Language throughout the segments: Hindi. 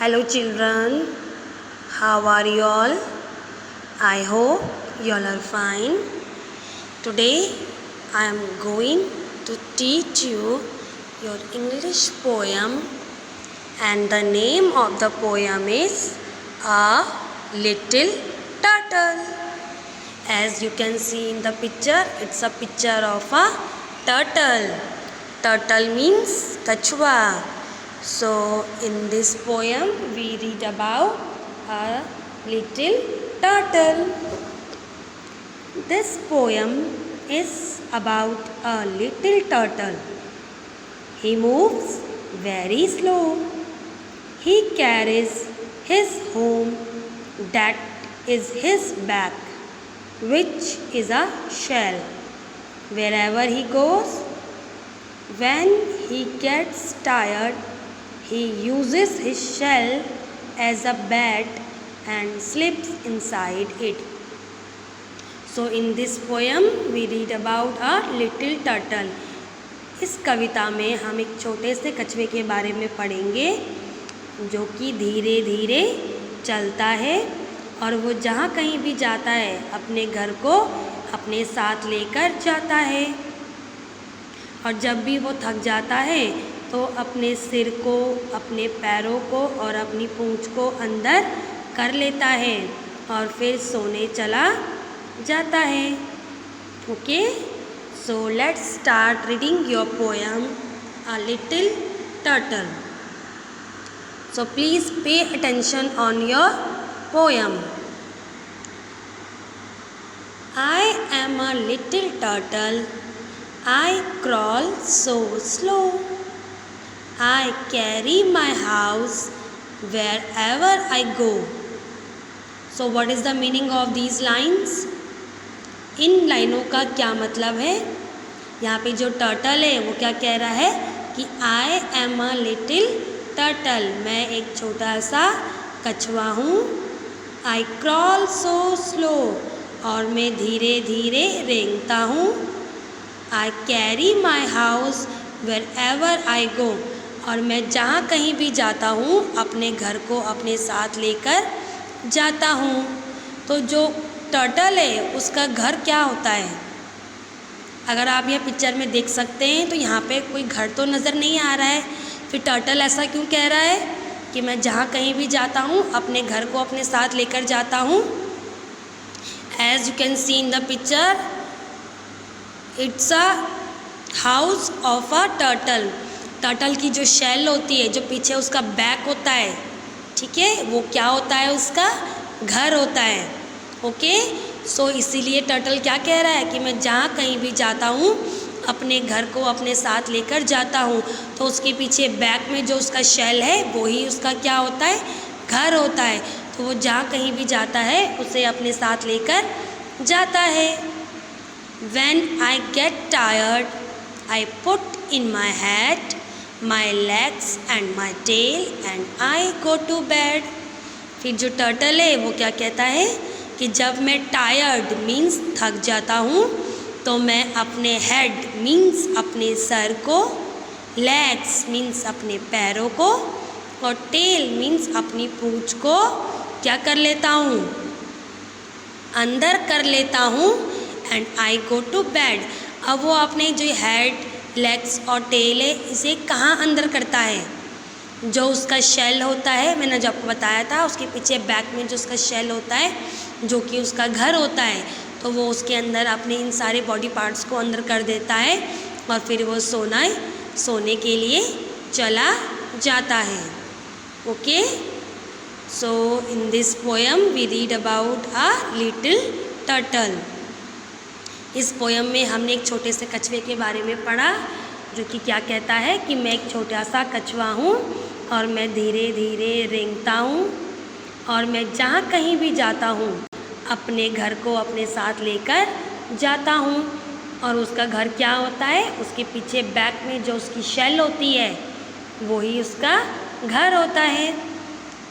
Hello children, how are you all? I hope you all are fine. Today I am going to teach you your English poem, and the name of the poem is A Little Turtle. As you can see in the picture, it's a picture of a turtle. Turtle means kachwa. So in this poem we read about a little turtle. This poem is about a little turtle. He moves very slow. He carries his home, that is his back, which is a shell. Wherever he goes, when he gets tired, he uses his shell as a bat and sleeps inside it. So in this poem we read about a little turtle. इस कविता में हम एक छोटे से कछुए के बारे में पढ़ेंगे जो कि धीरे धीरे चलता है और वो जहाँ कहीं भी जाता है अपने घर को अपने साथ लेकर जाता है। और जब भी वो थक जाता है तो अपने सिर को, अपने पैरों को और अपनी पूंछ को अंदर कर लेता है और फिर सोने चला जाता है। Okay, so let's start reading your poem a little turtle. So please pay attention on your poem. I am a little turtle. I crawl so slow. I carry my house wherever I go. So what is the meaning of these lines? इन लाइनों का क्या मतलब है? यहाँ पे जो टर्टल है वो क्या कह रहा है कि I am a little turtle. मैं एक छोटा सा कछुआ हूँ। I crawl so slow. और मैं धीरे धीरे रेंगता हूँ। I carry my house wherever I go. और मैं जहाँ कहीं भी जाता हूँ अपने घर को अपने साथ लेकर जाता हूँ। तो जो टर्टल है उसका घर क्या होता है? अगर आप यह पिक्चर में देख सकते हैं तो यहाँ पे कोई घर तो नज़र नहीं आ रहा है। फिर टर्टल ऐसा क्यों कह रहा है कि मैं जहाँ कहीं भी जाता हूँ अपने घर को अपने साथ लेकर जाता हूँ? As you can see in the picture, it's a house of a turtle. Turtle की जो शेल होती है, जो पीछे उसका बैक होता है, ठीक है, वो क्या होता है? उसका घर होता है। ओके, सो इसीलिए टर्टल क्या कह रहा है कि मैं जहाँ कहीं भी जाता हूँ अपने घर को अपने साथ लेकर जाता हूँ। तो उसके पीछे बैक में जो उसका शेल है वो ही उसका क्या होता है? घर होता है। तो वो जहाँ कहीं भी जाता है उसे अपने साथ लेकर जाता है। When I get tired, I put in my hat, my legs and my tail and I go to bed. फिर जो टर्टल है वो क्या कहता है कि जब मैं टायर्ड मीन्स थक जाता हूँ तो मैं अपने हेड मीन्स अपने सर को, लेग्स मीन्स अपने पैरों को और टेल मीन्स अपनी पूंछ को क्या कर लेता हूँ? अंदर कर लेता हूँ। And I go to bed. अब वो अपने जो हेड, लेग्स और टेल है इसे कहाँ अंदर करता है? जो उसका शेल होता है, मैंने जो आपको बताया था, उसके पीछे बैक में जो उसका शेल होता है जो कि उसका घर होता है, तो वो उसके अंदर अपने इन सारे बॉडी पार्ट्स को अंदर कर देता है और फिर वो सोने के लिए चला जाता है। Okay, so in this poem we read about a little turtle. इस पोएम में हमने एक छोटे से कछुए के बारे में पढ़ा जो कि क्या कहता है कि मैं एक छोटा सा कछुआ हूँ और मैं धीरे धीरे रेंगता हूँ और मैं जहाँ कहीं भी जाता हूँ अपने घर को अपने साथ लेकर जाता हूँ। और उसका घर क्या होता है? उसके पीछे बैक में जो उसकी शेल होती है वो ही उसका घर होता है।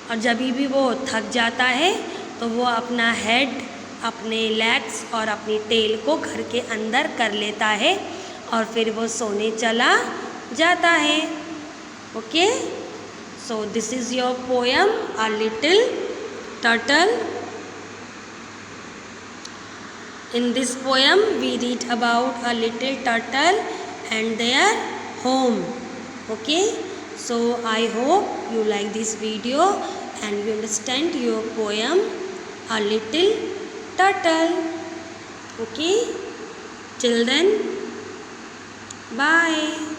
और जब भी वो थक जाता है तो वो अपना हेड, अपने लेग्स और अपनी टेल को घर के अंदर कर लेता है और फिर वो सोने चला जाता है। Okay, So this is your poem, A Little Turtle. In this poem we read about a little turtle and their home. Okay, so I hope you like this video and you understand your poem, A Little Turtle. Okay, till then, bye.